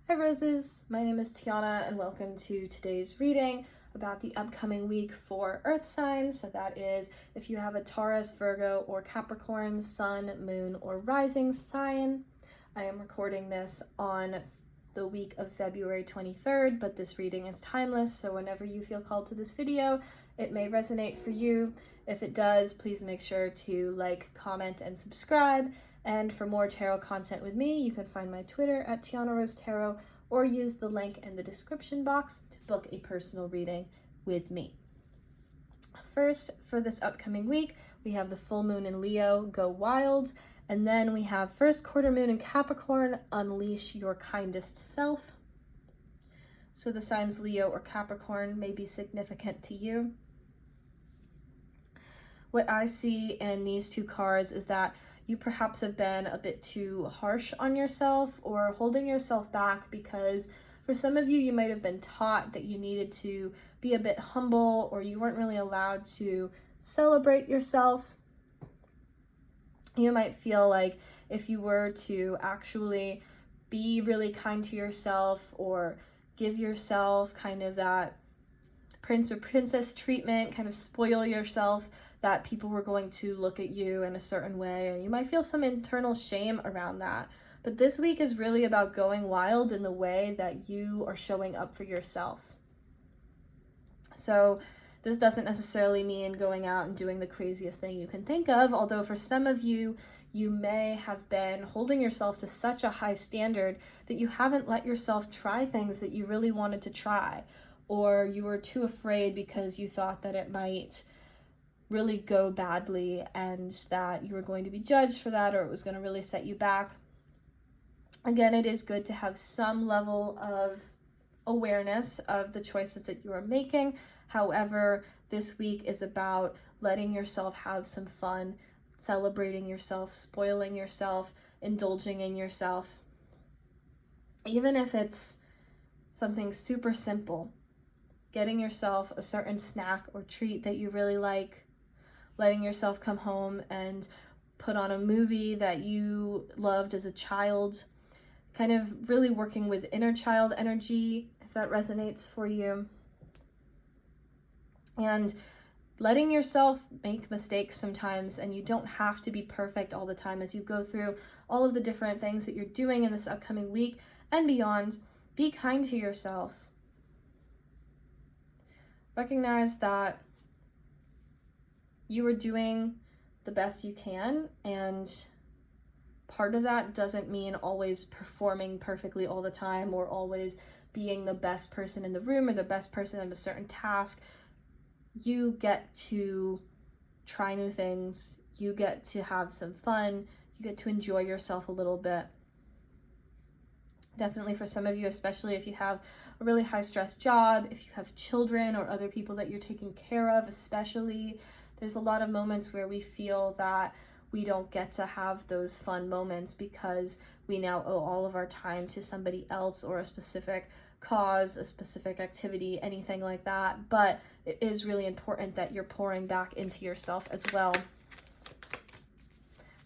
Hi Roses, my name is Tianna and welcome to today's reading about the upcoming week for Earth signs. So that is if you have a Taurus, Virgo, or Capricorn, Sun, Moon, or Rising sign. I am recording this on the week of February 23rd, but this reading is timeless, so whenever you feel called to this video, it may resonate for you. If it does, please make sure to like, comment, and subscribe. And for more tarot content with me, you can find my Twitter at Tianna Rose Tarot or use the link in the description box to book a personal reading with me. First, for this upcoming week, we have the full moon in Leo, Go Wild, and then we have first quarter moon in Capricorn, Unleash Your Kindest Self. So the signs Leo or Capricorn may be significant to you. What I see in these two cards is that you perhaps have been a bit too harsh on yourself or holding yourself back because for some of you, you might have been taught that you needed to be a bit humble or you weren't really allowed to celebrate yourself. You might feel like if you were to actually be really kind to yourself or give yourself kind of that prince or princess treatment, kind of spoil yourself, that people were going to look at you in a certain way, and you might feel some internal shame around that. But this week is really about going wild in the way that you are showing up for yourself. So this doesn't necessarily mean going out and doing the craziest thing you can think of, although for some of you, you may have been holding yourself to such a high standard that you haven't let yourself try things that you really wanted to try, or you were too afraid because you thought that it might really go badly and that you were going to be judged for that, or it was going to really set you back. Again, it is good to have some level of awareness of the choices that you are making. However, this week is about letting yourself have some fun, celebrating yourself, spoiling yourself, indulging in yourself. Even if it's something super simple, getting yourself a certain snack or treat that you really like, letting yourself come home and put on a movie that you loved as a child, kind of really working with inner child energy, if that resonates for you. And letting yourself make mistakes sometimes, and you don't have to be perfect all the time as you go through all of the different things that you're doing in this upcoming week and beyond. Be kind to yourself. Recognize that you are doing the best you can, and part of that doesn't mean always performing perfectly all the time or always being the best person in the room or the best person at a certain task. You get to try new things, you get to have some fun, you get to enjoy yourself a little bit. Definitely for some of you, especially if you have a really high stress job, if you have children or other people that you're taking care of, especially, there's a lot of moments where we feel that we don't get to have those fun moments because we now owe all of our time to somebody else or a specific cause, a specific activity, anything like that. But it is really important that you're pouring back into yourself as well.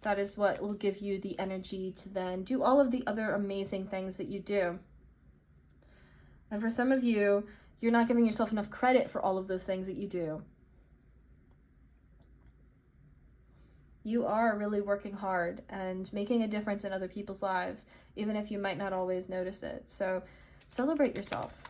That is what will give you the energy to then do all of the other amazing things that you do. And for some of you, you're not giving yourself enough credit for all of those things that you do. You are really working hard and making a difference in other people's lives, even if you might not always notice it. So celebrate yourself.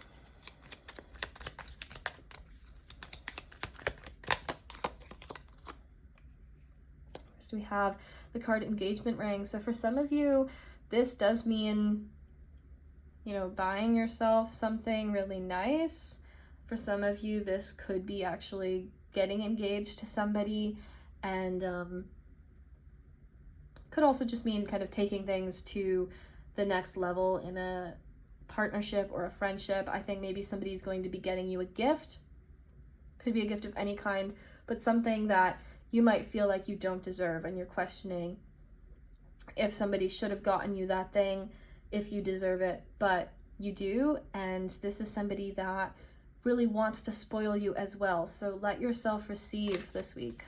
First, we have the card engagement ring. So for some of you, this does mean, buying yourself something really nice. For some of you, this could be actually getting engaged to somebody, and could also just mean kind of taking things to the next level in a partnership or a friendship. I think maybe somebody's going to be getting you a gift. Could be a gift of any kind, but something that you might feel like you don't deserve, and you're questioning if somebody should have gotten you that thing, if you deserve it, but you do, and this is somebody that really wants to spoil you as well. So let yourself receive this week.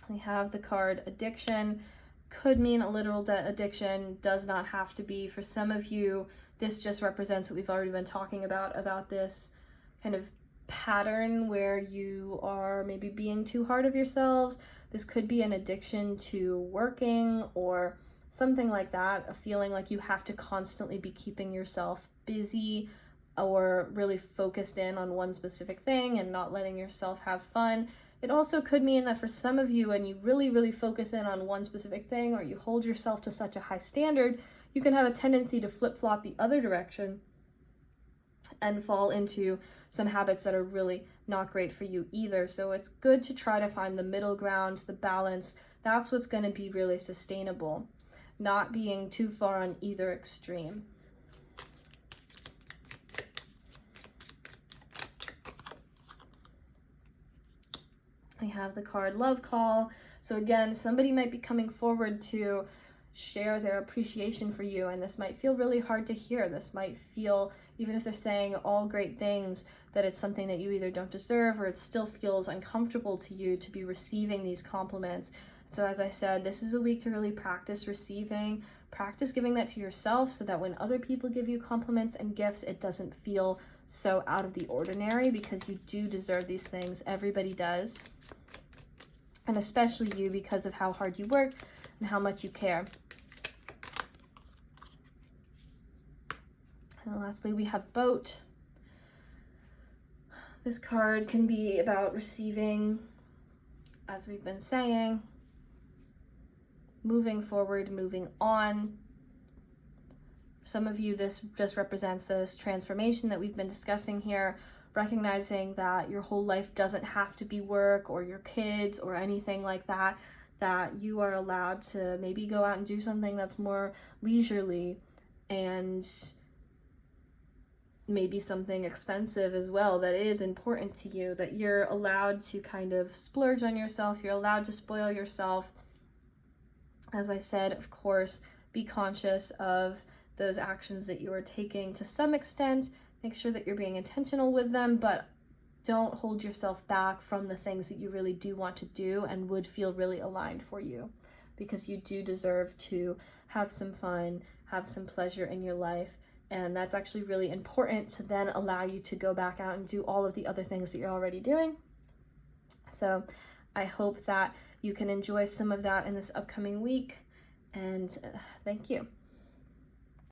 We have the card addiction. could mean a literal addiction, does not have to be. For some of you, this just represents what we've already been talking about this kind of pattern where you are maybe being too hard of yourselves. This could be an addiction to working or something like that, a feeling like you have to constantly be keeping yourself busy or really focused in on one specific thing and not letting yourself have fun. It also could mean that for some of you, when you really focus in on one specific thing or you hold yourself to such a high standard, you can have a tendency to flip-flop the other direction and fall into some habits that are really not great for you either. So it's good to try to find the middle ground, the balance. That's what's going to be really sustainable, not being too far on either extreme. We have the card Love Call. So again, somebody might be coming forward to share their appreciation for you, and this might feel really hard to hear. This might feel, even if they're saying all great things, that it's something that you either don't deserve or it still feels uncomfortable to you to be receiving these compliments. So as I said, this is a week to really practice receiving, practice giving that to yourself so that when other people give you compliments and gifts, it doesn't feel so out of the ordinary, because you do deserve these things. Everybody does. And especially you, because of how hard you work and how much you care. And lastly, we have Boat. This card can be about receiving, as we've been saying, moving forward, moving on. Some of you, this just represents this transformation that we've been discussing here, recognizing that your whole life doesn't have to be work or your kids or anything like that, that you are allowed to maybe go out and do something that's more leisurely and maybe something expensive as well that is important to you, that you're allowed to kind of splurge on yourself, you're allowed to spoil yourself. As I said, of course, be conscious of those actions that you are taking to some extent. Make sure that you're being intentional with them, but don't hold yourself back from the things that you really do want to do and would feel really aligned for you, because you do deserve to have some fun, have some pleasure in your life. And that's actually really important to then allow you to go back out and do all of the other things that you're already doing. So I hope that you can enjoy some of that in this upcoming week. And thank you.